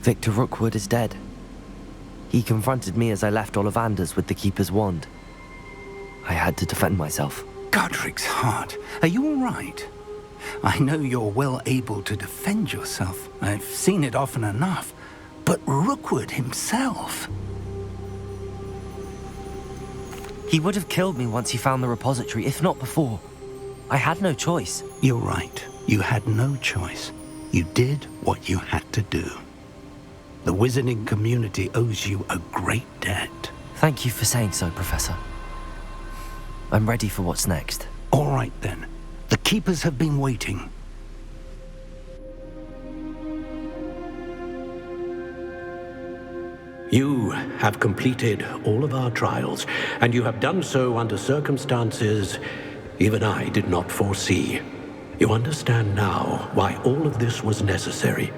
Victor Rookwood is dead. He confronted me as I left Ollivander's with the Keeper's wand. I had to defend myself. Godric's heart, are you all right? I know you're well able to defend yourself. I've seen it often enough. But Rookwood himself... He would have killed me once he found the repository, if not before. I had no choice. You're right. You had no choice. You did what you had to do. The wizarding community owes you a great debt. Thank you for saying so, Professor. I'm ready for what's next. All right, then. The Keepers have been waiting. You have completed all of our trials, and you have done so under circumstances even I did not foresee. You understand now why all of this was necessary.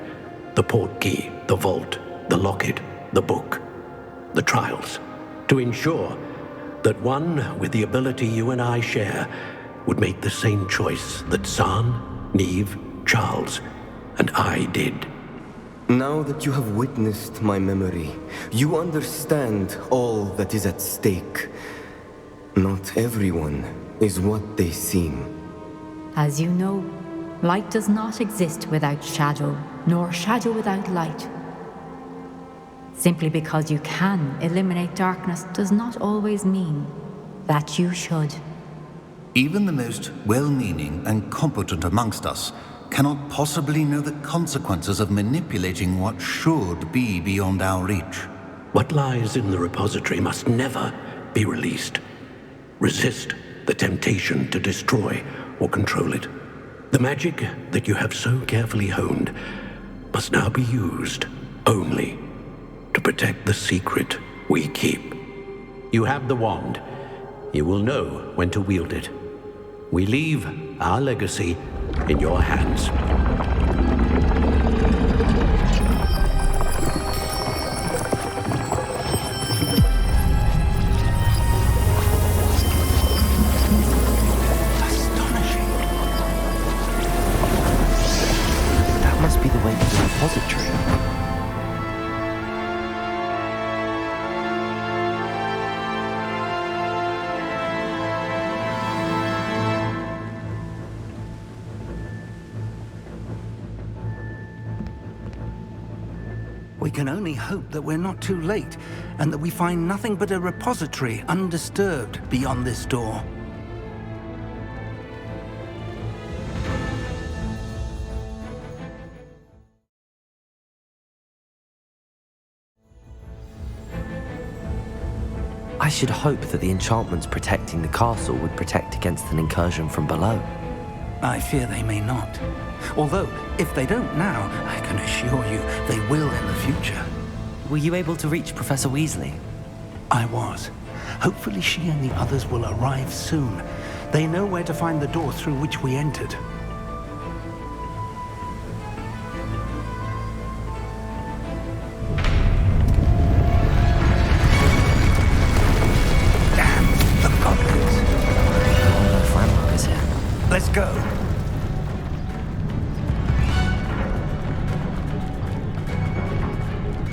The portkey, the vault, the locket, the book, the trials. To ensure that one with the ability you and I share would make the same choice that San, Neve, Charles, and I did. Now that you have witnessed my memory, you understand all that is at stake. Not everyone is what they seem. As you know, light does not exist without shadow, nor shadow without light. Simply because you can eliminate darkness does not always mean that you should. Even the most well-meaning and competent amongst us cannot possibly know the consequences of manipulating what should be beyond our reach. What lies in the repository must never be released. Resist the temptation to destroy or control it. The magic that you have so carefully honed must now be used only to protect the secret we keep. You have the wand. You will know when to wield it. We leave our legacy in your hands. That must be the way to the repository. We can only hope that we're not too late, and that we find nothing but a repository undisturbed beyond this door. I should hope that the enchantments protecting the castle would protect against an incursion from below. I fear they may not. Although, if they don't now, I can assure you they will in the future. Were you able to reach Professor Weasley? I was. Hopefully she and the others will arrive soon. They know where to find the door through which we entered. Damn, the goblins. Oh no, Franlock is here. Let's go.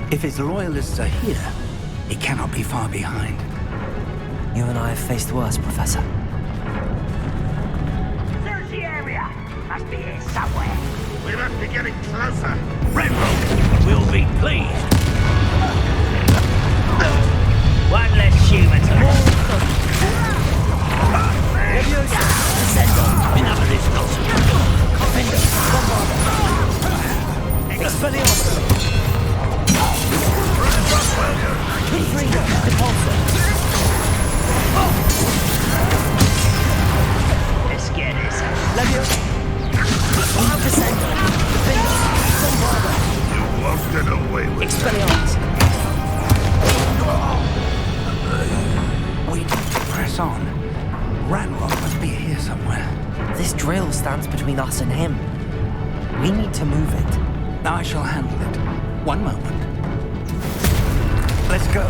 If his loyalists are here, he cannot be far behind. You and I have faced worse, Professor. Search the area! Must be here somewhere. We must be getting closer. Renrock will be pleased. One less human left. Send on. Enough of this nonsense. Expelliarmus! Confringo! Repulsor! Let's get this. Leviosa! Descendo! Defendo! Bombarda! You won't get away with it. Expelliarmus! We need to press on. Ranrock must be here somewhere. This drill stands between us and him. We need to move it. I shall handle it. One moment. Let's go.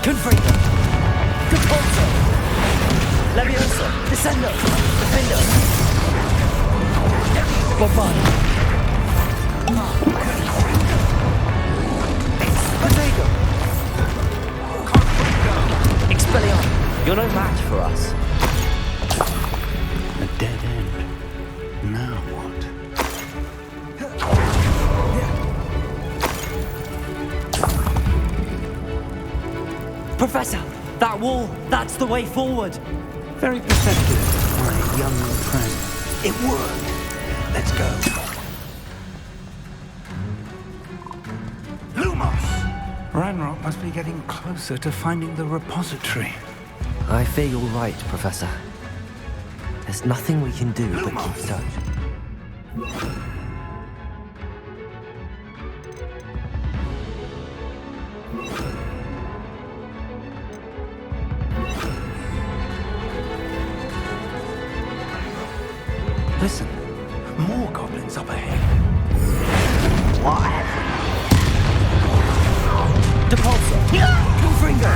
Confringo! Capulso! Levioso! Descendo! Defendo! Bombard! Potato! Expellion! You're no match for us. A dead end. Now what? Professor! That wall! That's the way forward! Very perceptive, my young friend. It worked. Let's go. Lumos! Ranrock must be getting closer to finding the repository. I fear you're right, Professor. There's nothing we can do but keep touch. Listen, more goblins up ahead. What have Depulso! Confringo!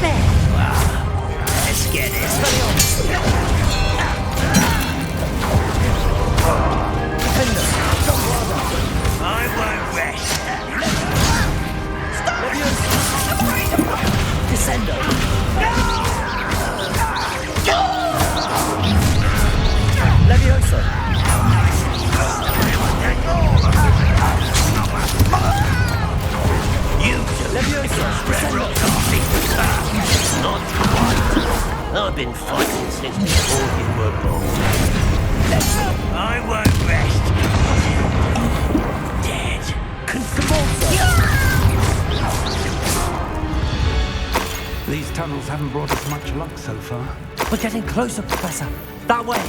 There. Let's get it. Defender! I won't rest. Descendo! Levioso! You Levioso! Descendo! not one. I've been fighting since before you were born. I won't rest. Dead. These tunnels haven't brought us much luck so far. We're getting closer, Professor. That way.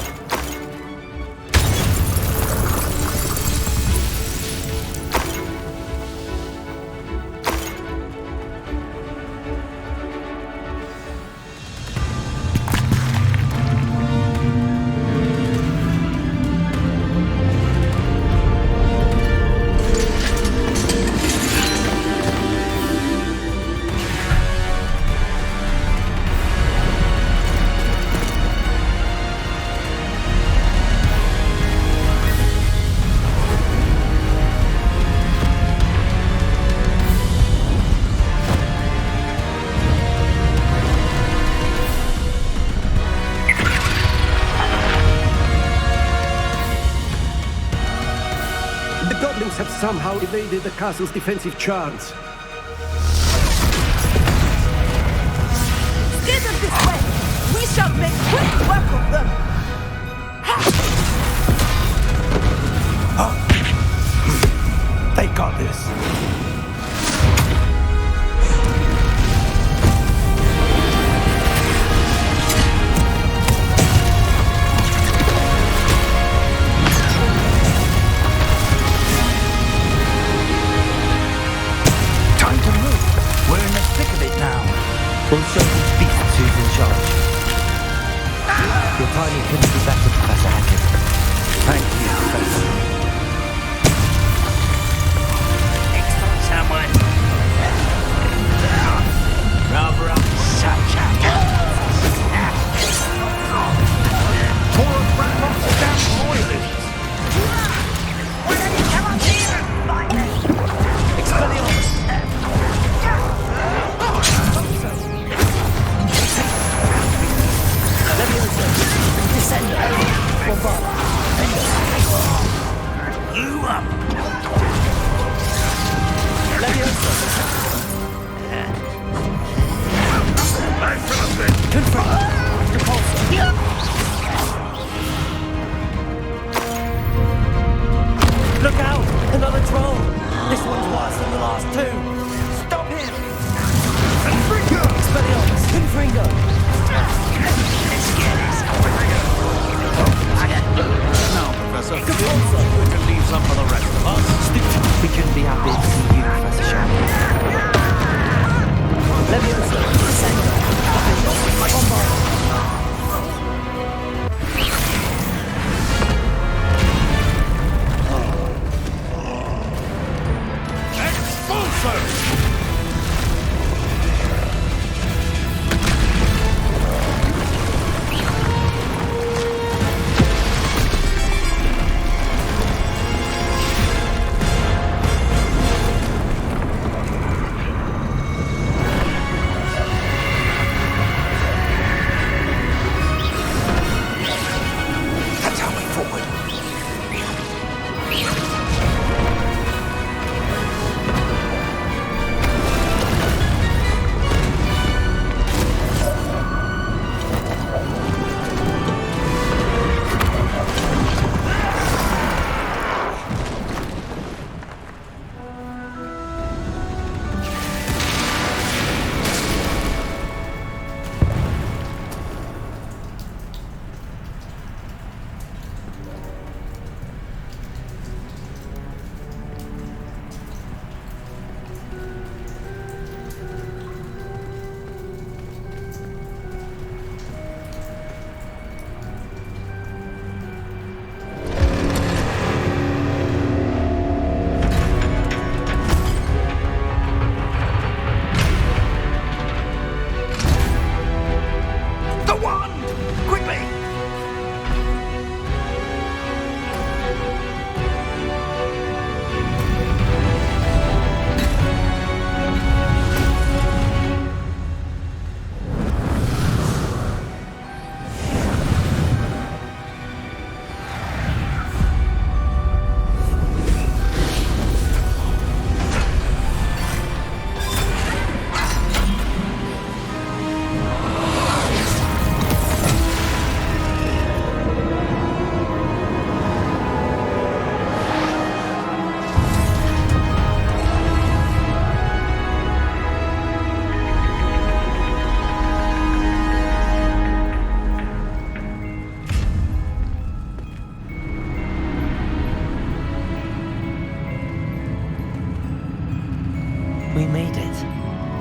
Have somehow evaded the castle's defensive charms. Steer them this way! We shall make quick work of them! They got this. We'll show these beasts who's in charge. Your timing couldn't be better, Professor Hackett. Thank you, Professor. Next time, someone. Rather up such a More of Ranrock's damn royalists. Why don't you come on here and fight me? Expelliarmus! Levioso! Descendo! Bombard!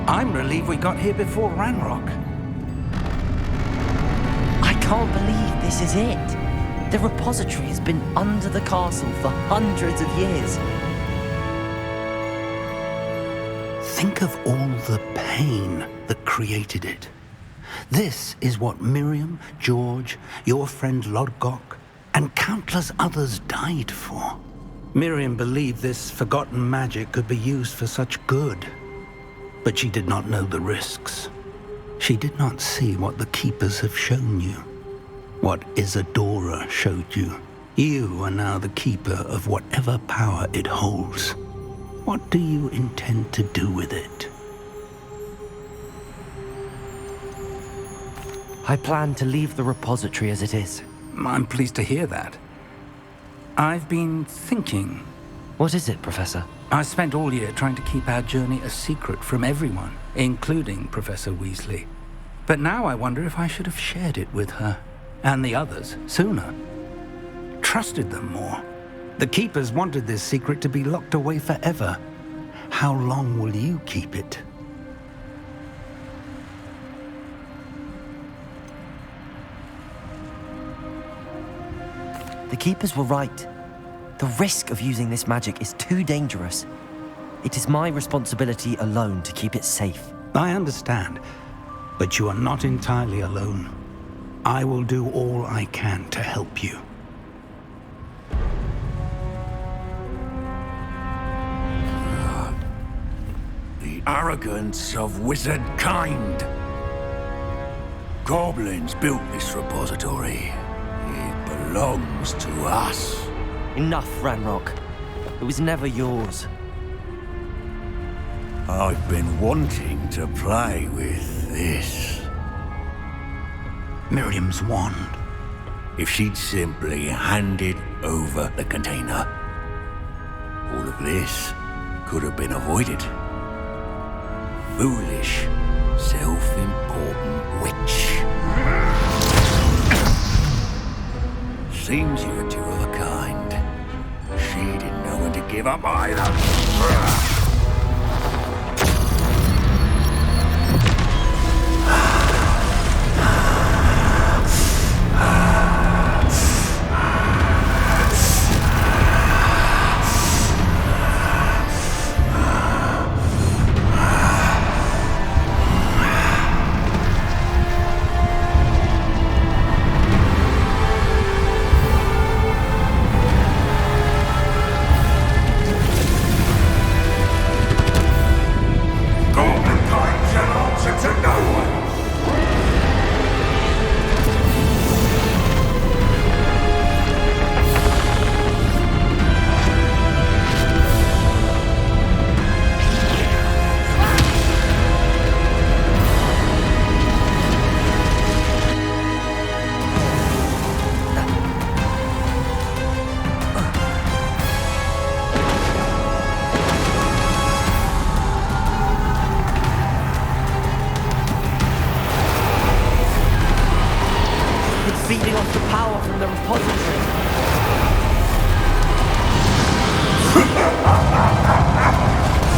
I'm relieved we got here before Ranrock. I can't believe this is it. The repository has been under the castle for hundreds of years. Think of all the pain that created it. This is what Miriam, George, your friend Lodgok, and countless others died for. Miriam believed this forgotten magic could be used for such good. But she did not know the risks. She did not see what the Keepers have shown you. What Isadora showed you. You are now the Keeper of whatever power it holds. What do you intend to do with it? I plan to leave the repository as it is. I'm pleased to hear that. I've been thinking. What is it, Professor? I spent all year trying to keep our journey a secret from everyone, including Professor Weasley. But now I wonder if I should have shared it with her, and the others, sooner. Trusted them more. The Keepers wanted this secret to be locked away forever. How long will you keep it? The Keepers were right. The risk of using this magic is too dangerous. It is my responsibility alone to keep it safe. I understand, but you are not entirely alone. I will do all I can to help you. The arrogance of wizard kind. Goblins built this repository. It belongs to us. Enough, Ranrock. It was never yours. I've been wanting to play with this. Miriam's wand. If she'd simply handed over the container, all of this could have been avoided. Foolish, self-important witch. Seems you were two of a kind. She didn't know when to give up either. Feeding off the power from the repository.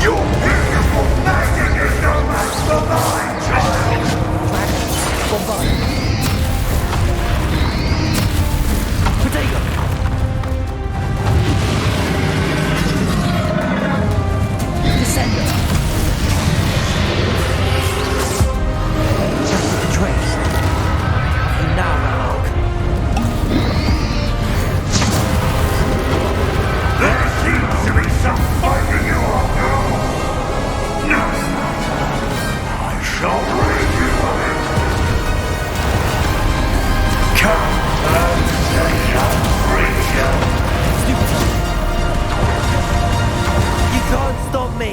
Your beautiful magic is no match for mine, child! Potato! Descender! Just the trace. You now, Ranrock. There seems to be some fighting you after all. No matter. I shall rid you of it. Come and see young creature. You can't stop me.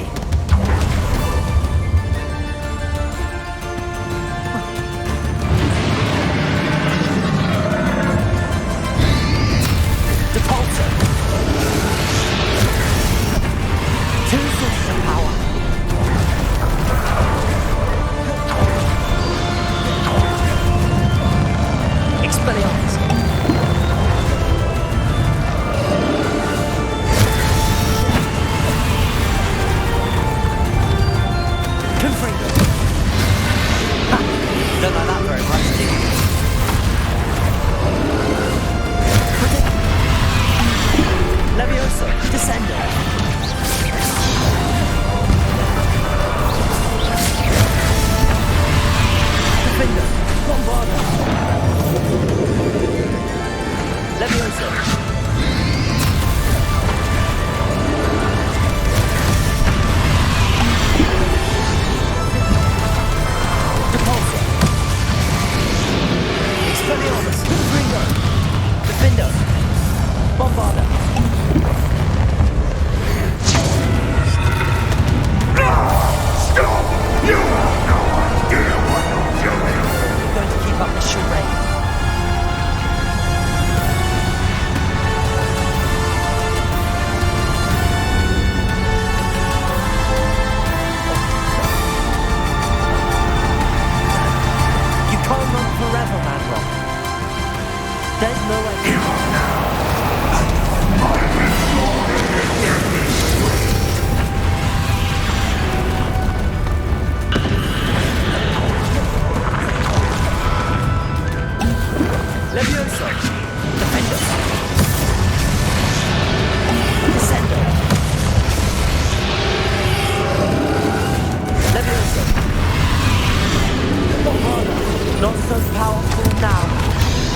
powerful now.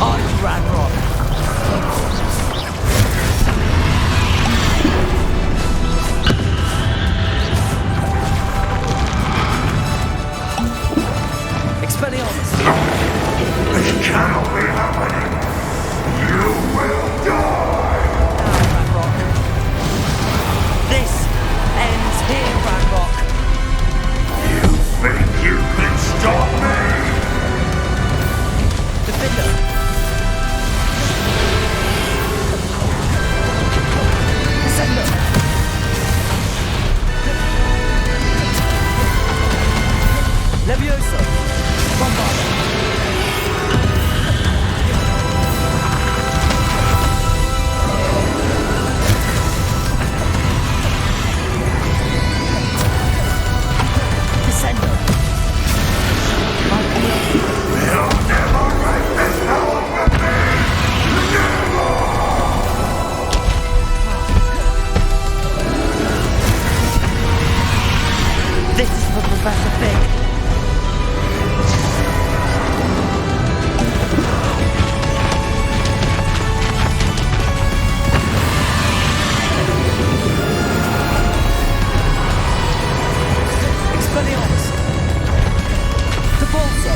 Are you, Ranrock? Expelliarmus! This cannot be happening! You will die! Ranrock. This ends here, Ranrock. You think you can stop me? Defender! Descender! Levioso! Bombarder! Descender! You'll never break this power from me! Never! This is for Professor Fig. Expelliarmus! Depulso!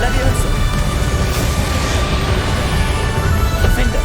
Levioso! Defender!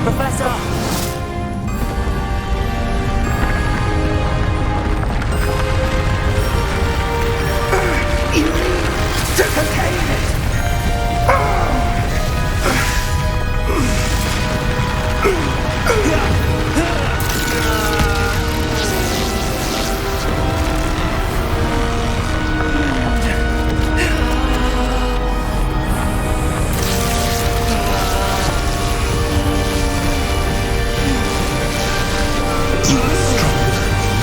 Professor! You need to contain it! You are stronger than you know.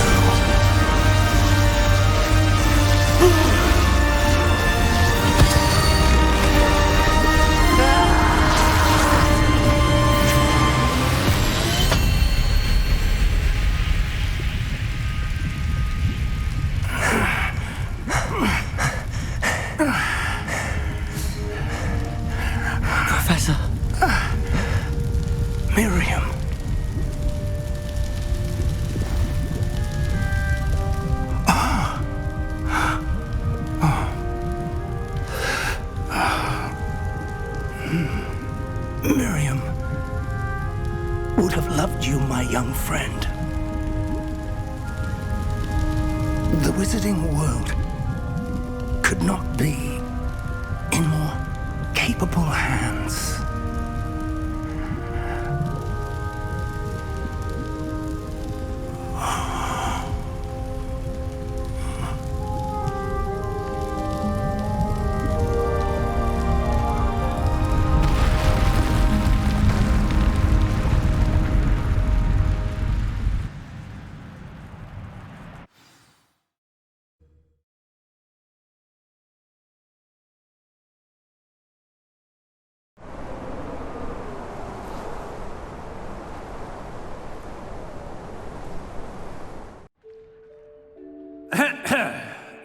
Professor! Miriam. Miriam would have loved you, my young friend. The wizarding world could not be in more capable hands.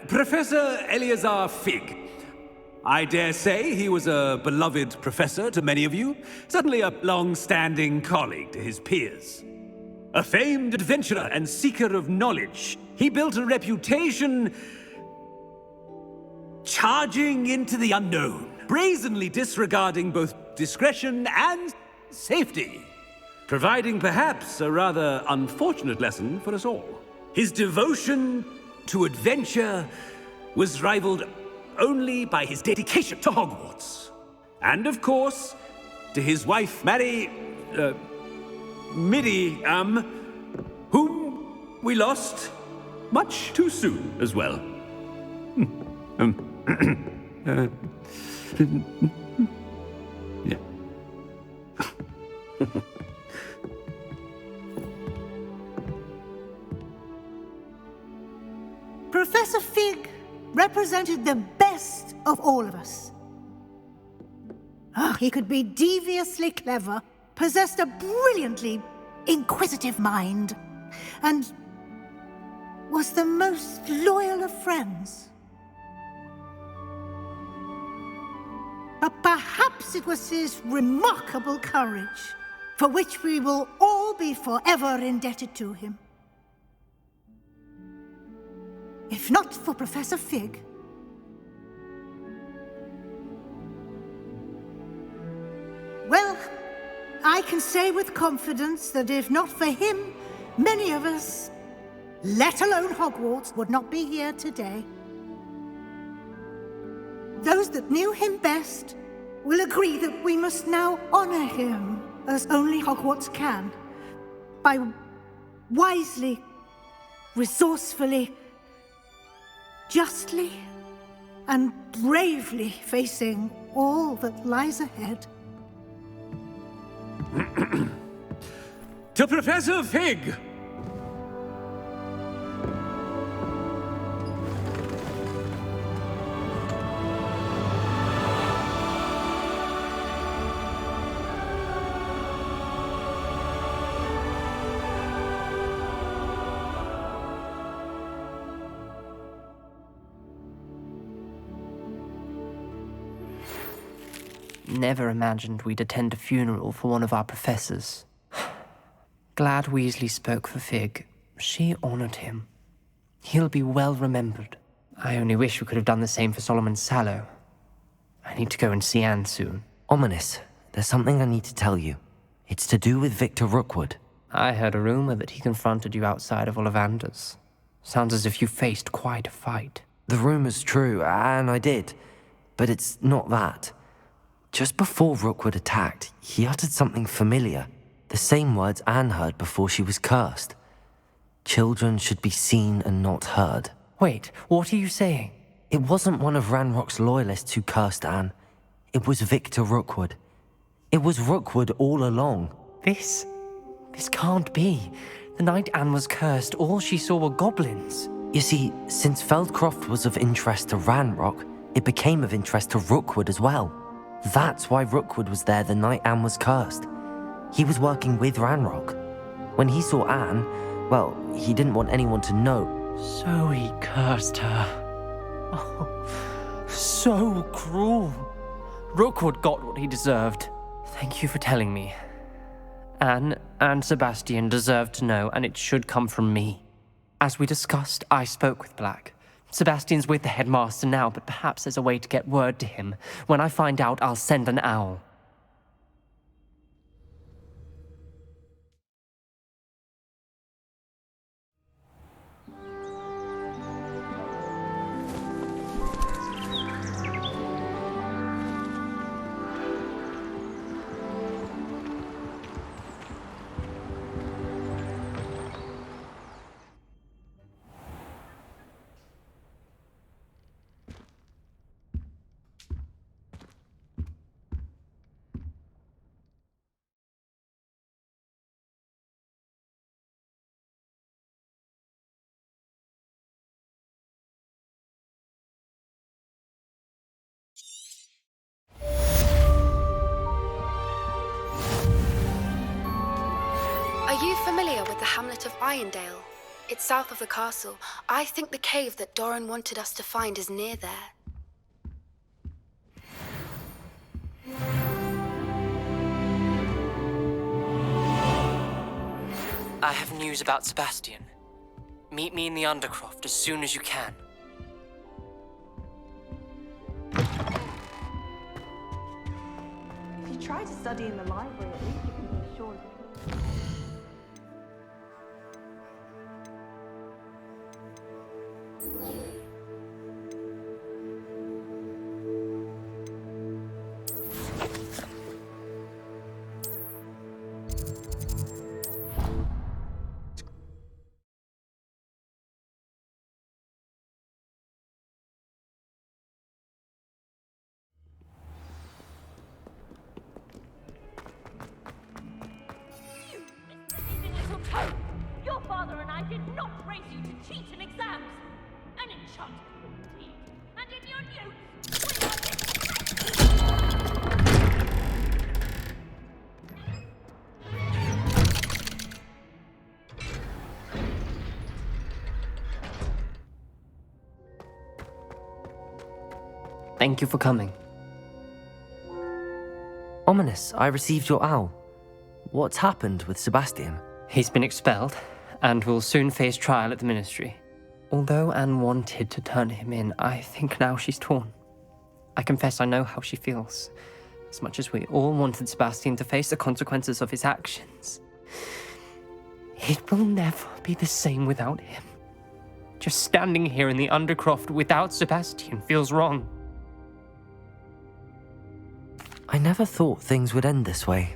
Professor Eleazar Fig, I dare say he was a beloved professor to many of you, certainly a long-standing colleague to his peers. A famed adventurer and seeker of knowledge, he built a reputation charging into the unknown, brazenly disregarding both discretion and safety, providing perhaps a rather unfortunate lesson for us all. His devotion to adventure was rivaled only by his dedication to Hogwarts. And of course, to his wife, Middy, whom we lost much too soon as well. Yeah. Professor Fig represented the best of all of us. He could be deviously clever, possessed a brilliantly inquisitive mind, and was the most loyal of friends. But perhaps it was his remarkable courage, for which we will all be forever indebted to him. If not for Professor Fig, well, I can say with confidence that if not for him, many of us, let alone Hogwarts, would not be here today. Those that knew him best will agree that we must now honor him as only Hogwarts can, by wisely, resourcefully, justly, and bravely facing all that lies ahead. To Professor Fig! Never imagined we'd attend a funeral for one of our professors. Glad Weasley spoke for Fig. She honored him. He'll be well remembered. I only wish we could have done the same for Solomon Sallow. I need to go and see Anne soon. Ominous, there's something I need to tell you. It's to do with Victor Rookwood. I heard a rumor that he confronted you outside of Ollivander's. Sounds as if you faced quite a fight. The rumor's true, and I did. But it's not that. Just before Rookwood attacked, he uttered something familiar. The same words Anne heard before she was cursed. Children should be seen and not heard. Wait, what are you saying? It wasn't one of Ranrock's loyalists who cursed Anne. It was Victor Rookwood. It was Rookwood all along. This can't be. The night Anne was cursed, all she saw were goblins. You see, since Feldcroft was of interest to Ranrock, it became of interest to Rookwood as well. That's why Rookwood was there the night Anne was cursed. He was working with Ranrock. When he saw Anne, well, he didn't want anyone to know. So he cursed her. Oh, so cruel. Rookwood got what he deserved. Thank you for telling me. Anne and Sebastian deserve to know, and it should come from me. As we discussed, I spoke with Black. Sebastian's with the headmaster now, but perhaps there's a way to get word to him. When I find out, I'll send an owl. Are you familiar with the hamlet of Irondale? It's south of the castle. I think the cave that Doran wanted us to find is near there. I have news about Sebastian. Meet me in the Undercroft as soon as you can. If you try to study in the library, at least you can be assured. Your father and I did not raise you to cheat in exams. An enchantment indeed. And in your Thank you for coming. Ominous, I received your owl. What's happened with Sebastian? He's been expelled, and will soon face trial at the Ministry. Although Anne wanted to turn him in, I think now she's torn. I confess I know how she feels. As much as we all wanted Sebastian to face the consequences of his actions. It will never be the same without him. Just standing here in the Undercroft without Sebastian feels wrong. I never thought things would end this way.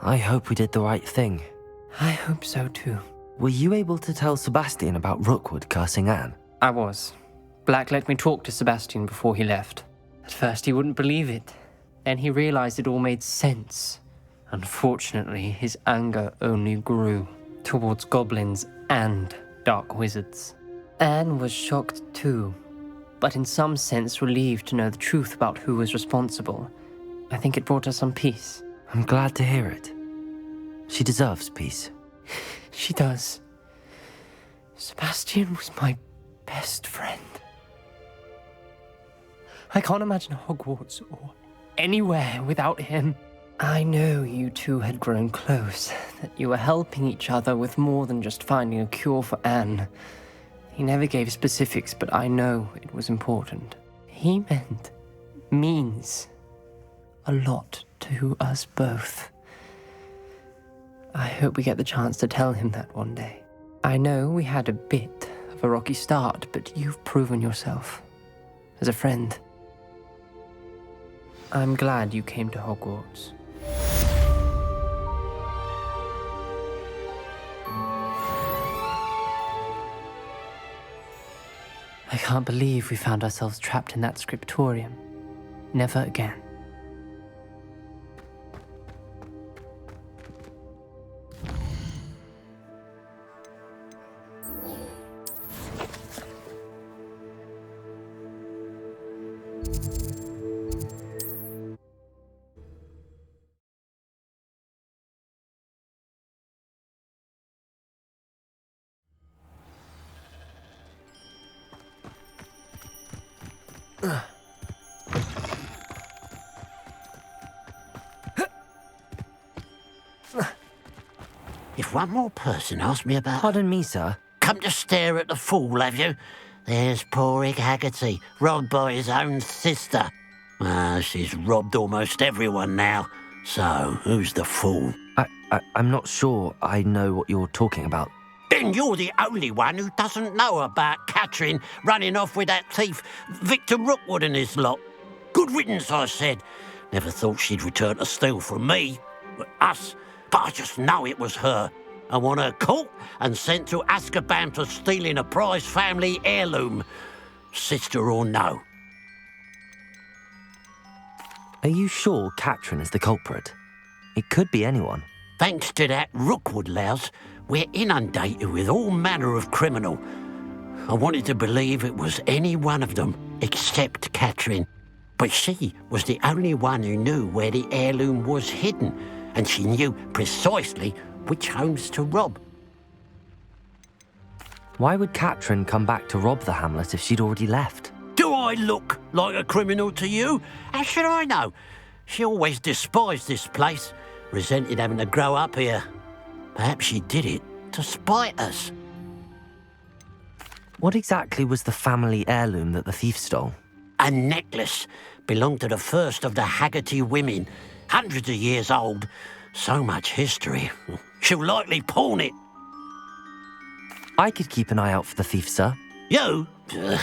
I hope we did the right thing. I hope so too. Were you able to tell Sebastian about Rookwood cursing Anne? I was. Black let me talk to Sebastian before he left. At first he wouldn't believe it. Then he realized it all made sense. Unfortunately, his anger only grew towards goblins and dark wizards. Anne was shocked too, but in some sense relieved to know the truth about who was responsible. I think it brought her some peace. I'm glad to hear it. She deserves peace. She does. Sebastian was my best friend. I can't imagine Hogwarts or anywhere without him. I know you two had grown close, that you were helping each other with more than just finding a cure for Anne. He never gave specifics, but I know it was important. He means a lot to us both. I hope we get the chance to tell him that one day. I know we had a bit of a rocky start, but you've proven yourself as a friend. I'm glad you came to Hogwarts. I can't believe we found ourselves trapped in that scriptorium. Never again. If one more person asks me about... Pardon me, sir. Come to stare at the fool, have you? There's poor Ig Haggerty, robbed by his own sister. She's robbed almost everyone now. So, who's the fool? I'm not sure I know what you're talking about. Then you're the only one who doesn't know about Catherine running off with that thief, Victor Rookwood and his lot. Good riddance, I said. Never thought she'd return to steal from me, us, but I just know it was her. I want her caught and sent to Azkaban for stealing a prized family heirloom, sister or no. Are you sure Catherine is the culprit? It could be anyone. Thanks to that Rookwood louse, we're inundated with all manner of criminal. I wanted to believe it was any one of them, except Catherine. But she was the only one who knew where the heirloom was hidden, and she knew precisely which homes to rob. Why would Catherine come back to rob the hamlet if she'd already left? Do I look like a criminal to you? How should I know? She always despised this place, resented having to grow up here. Perhaps she did it to spite us. What exactly was the family heirloom that the thief stole? A necklace belonged to the first of the Haggerty women. Hundreds of years old. So much history. She'll likely pawn it. I could keep an eye out for the thief, sir. You? Ugh.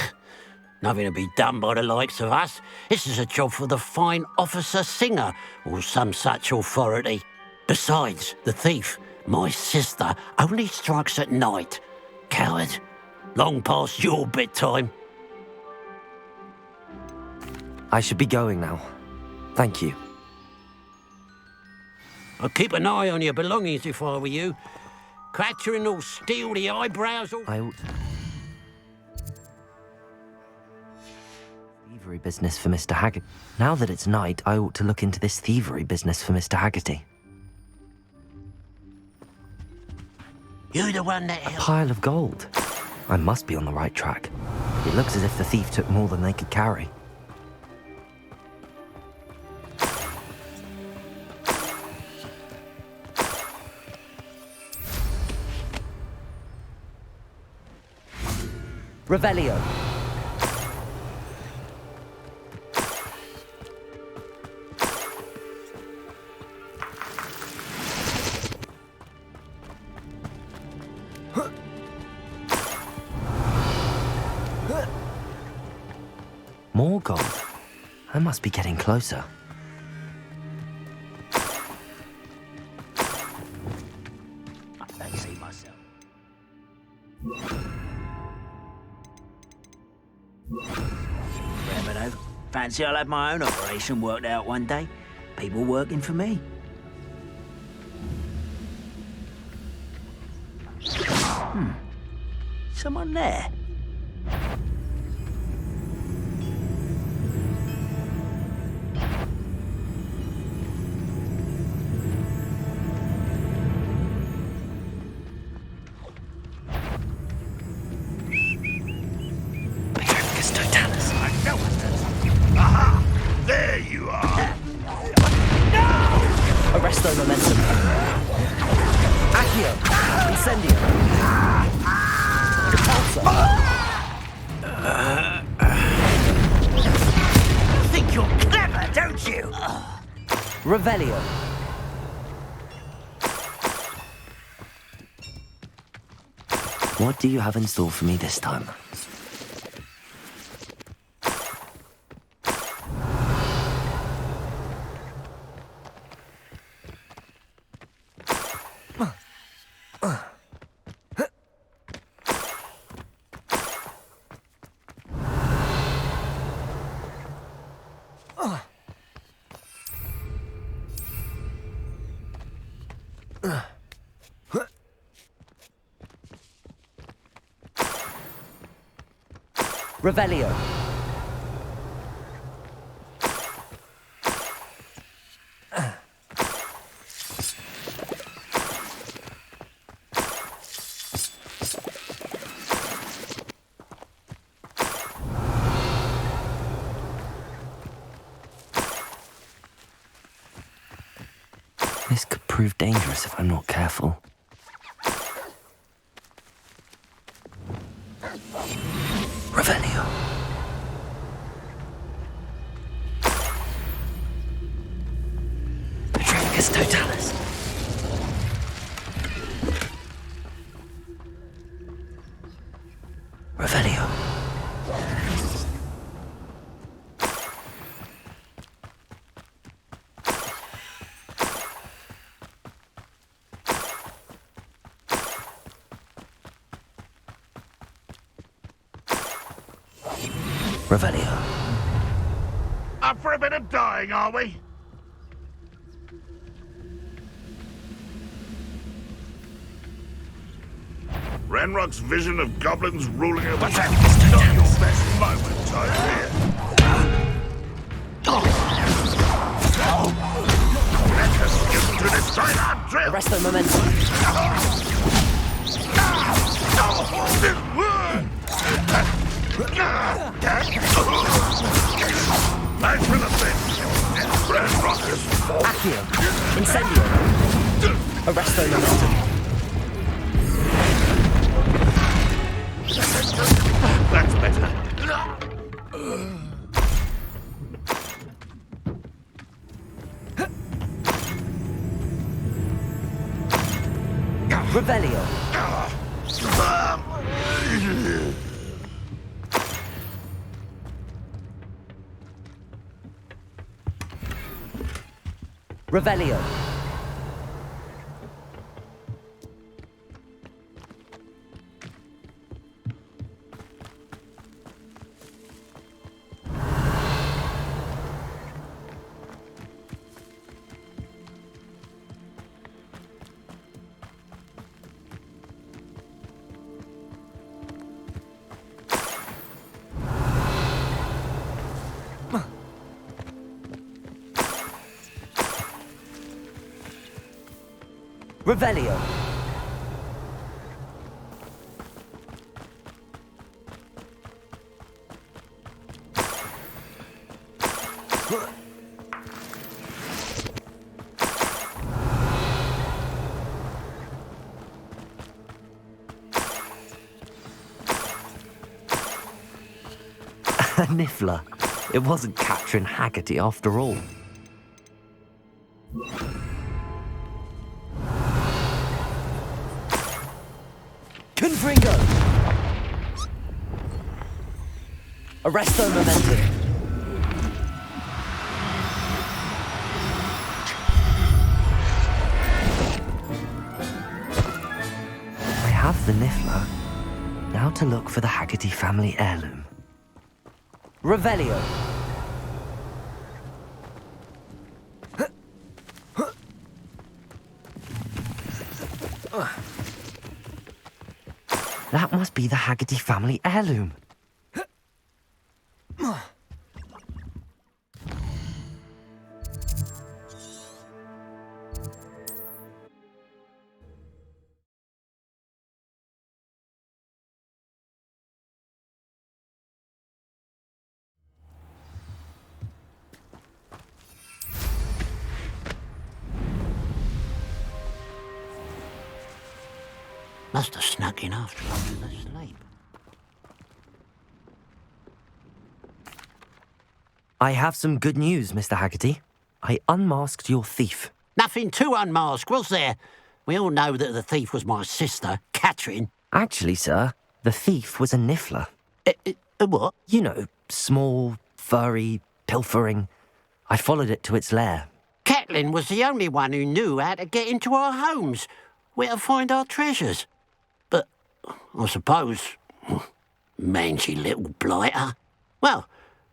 Nothing to be done by the likes of us. This is a job for the fine officer Singer, or some such authority. Besides, the thief, my sister, only strikes at night. Coward. Long past your bedtime. I should be going now. Thank you. I'll keep an eye on your belongings if I were you. Clattering all steel, the eyebrows all... I ought... Thievery business for Mr. Haggerty. Now that it's night, I ought to look into this thievery business for Mr. Haggerty. You're the one that A pile of gold. I must be on the right track. It looks as if the thief took more than they could carry. Revelio. More gold. I must be getting closer. I fancy myself. Remember though, fancy I'll have my own operation worked out one day. People working for me. Someone there. Aha! There you are! Arresto momentum. Accio. Incendio. Repulsor. You think you're clever, don't you? Revelio. What do you have in store for me this time? Revelio. This could prove dangerous if I'm not careful. Revelio. Petrificus Totalis. Revelio. Revelio. Up for a bit of dying, are we? Ranrock's vision of goblins ruling over not your best moment, I fear. Let us get to destroy our drill! Arresto momentum. Thanks for the thing. Ranrock is Accio. Incendio. Arresto momentum. That's better. Revelio. Revelio. Revelio. A Niffler. It wasn't Catherine Haggerty after all. Confringo! Arresto momentum. I have the Niffler. Now to look for the Haggerty family heirloom. Revelio. That must be the Haggerty family heirloom. Must have snuck in after I was asleep. I have some good news, Mr. Haggerty. I unmasked your thief. Nothing to unmask, was there? We all know that the thief was my sister, Catherine. Actually, sir, the thief was a Niffler. A what? You know, small, furry, pilfering. I followed it to its lair. Catelyn was the only one who knew how to get into our homes, where to find our treasures. But I suppose, mangy little blighter. Well,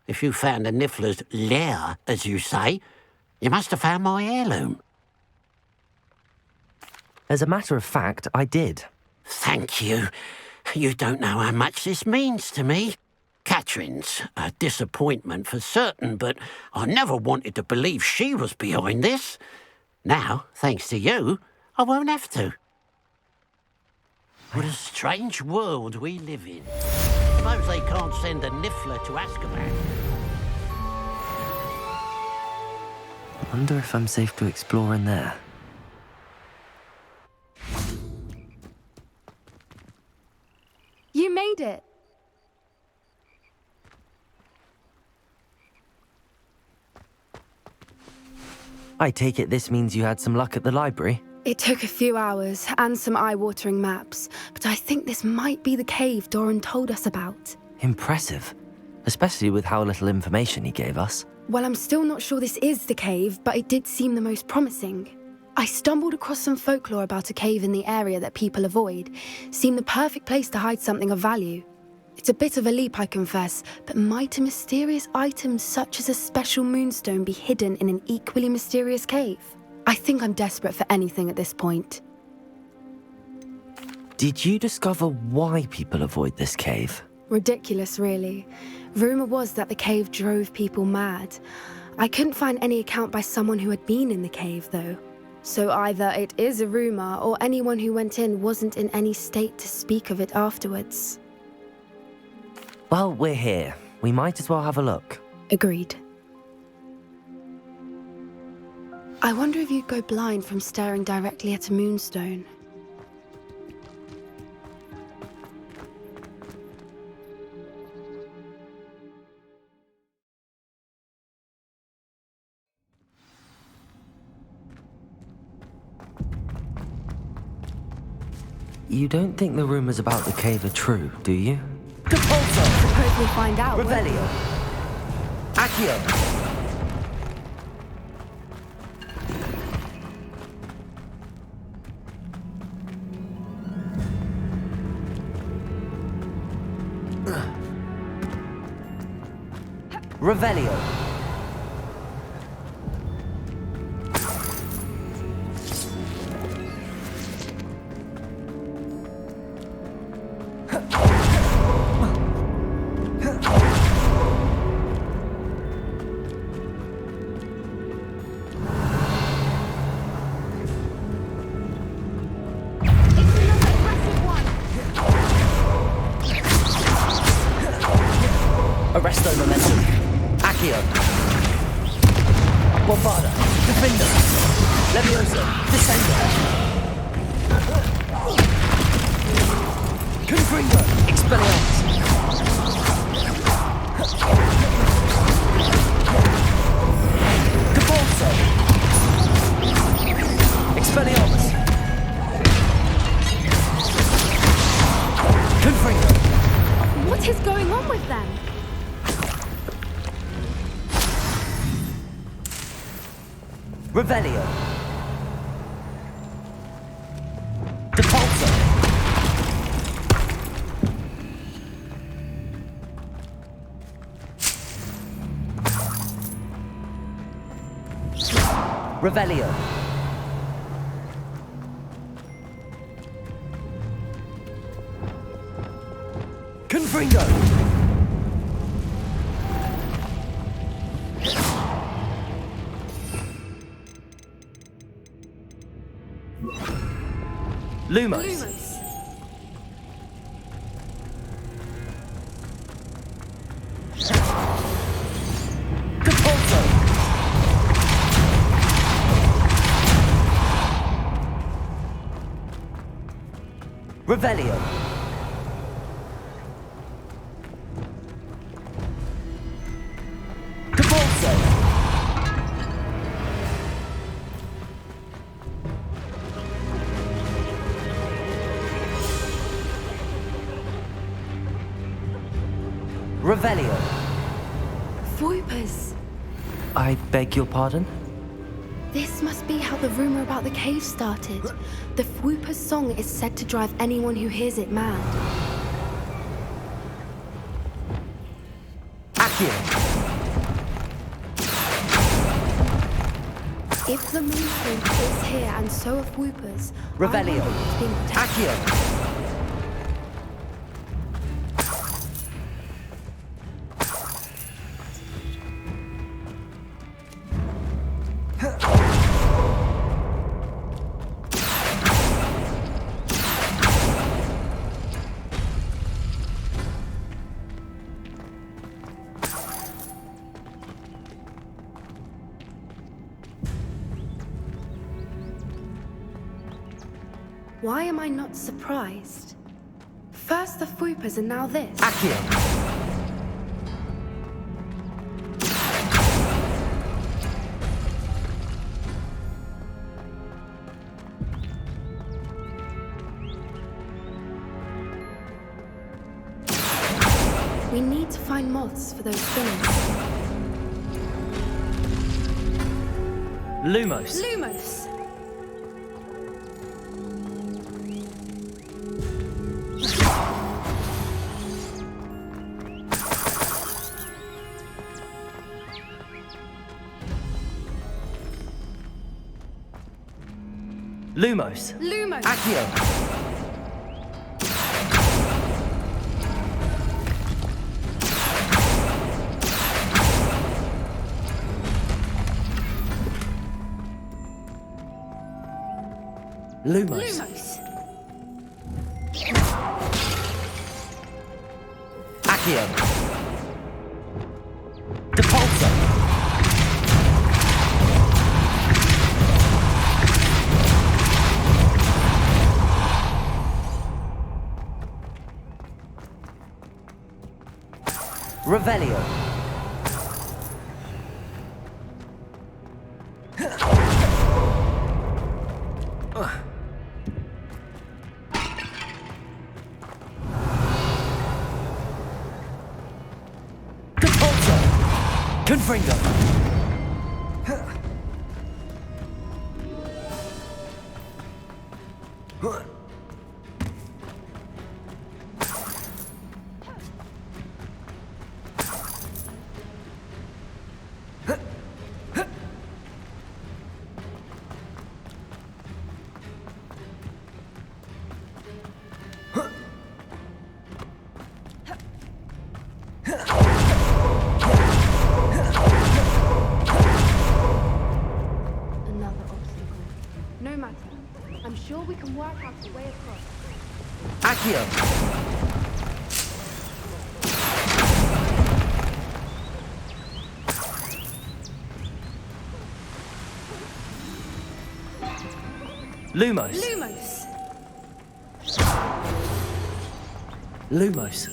if you found the Niffler's lair, as you say, you must have found my heirloom. As a matter of fact, I did. Thank you. You don't know how much this means to me. Catherine's a disappointment for certain, but I never wanted to believe she was behind this. Now, thanks to you, I won't have to. What a strange world we live in. Suppose they can't send a Niffler to Azkaban. I wonder if I'm safe to explore in there. You made it. I take it this means you had some luck at the library? It took a few hours and some eye-watering maps, but I think this might be the cave Doran told us about. Impressive. Especially with how little information he gave us. Well, I'm still not sure this is the cave, but it did seem the most promising. I stumbled across some folklore about a cave in the area that people avoid. Seemed the perfect place to hide something of value. It's a bit of a leap, I confess, but might a mysterious item such as a special moonstone be hidden in an equally mysterious cave? I think I'm desperate for anything at this point. Did you discover why people avoid this cave? Ridiculous, really. Rumour was that the cave drove people mad. I couldn't find any account by someone who had been in the cave, though. So either it is a rumour, or anyone who went in wasn't in any state to speak of it afterwards. Well, we're here. We might as well have a look. Agreed. I wonder if you'd go blind from staring directly at a moonstone. You don't think the rumors about the cave are true, do you? Suppose we'll find out. Revelio. Accio. Revelio. Arresto momentum. Accio. Bombarda. Defender. Levioso. Descender. Confringo. Expelliarmus. Cabalso. Expelliarmus. Confringo. What is going on with them? Revelio. Depulso. Revelio. Confringo. Lumos. Depulso. Revelio. Depulso. Revelio. Voipers. I beg your pardon? This must be how the rumor about the cave started. The Fwooper's song is said to drive anyone who hears it mad. Accio. If the moon spook is here and so are Fwoopers, Revelio. Accio. Why am I not surprised? First the Fwoopers and now this. Accio. We need to find moths for those spinners. Lumos. Lumos! Lumos. Lumos! Accio. Lumos. Accio. Depulso. Revelio. Confringo! Another obstacle. No matter. I'm sure we can work out a way across. Accio! Lumos! Lumos! Lumos.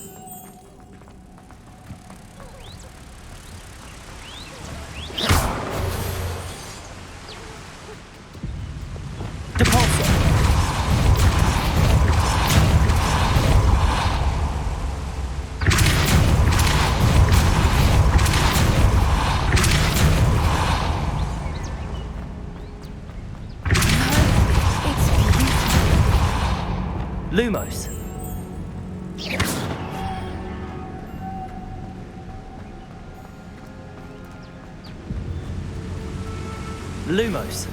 Depulso. Lumos. Lumos.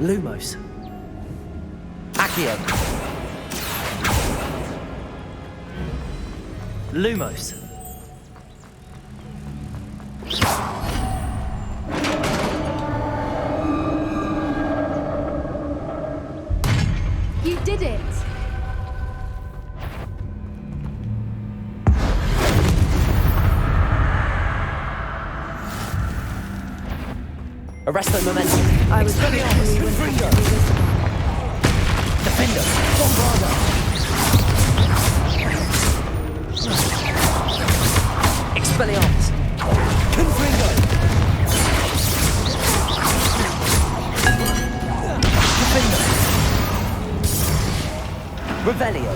Lumos. Accio. Lumos. You did it! Arresto momentum. I was hoping we wouldn't have to do this. Defender. Bombarda. Expelliarmus. Confringo. Defender. Revelio.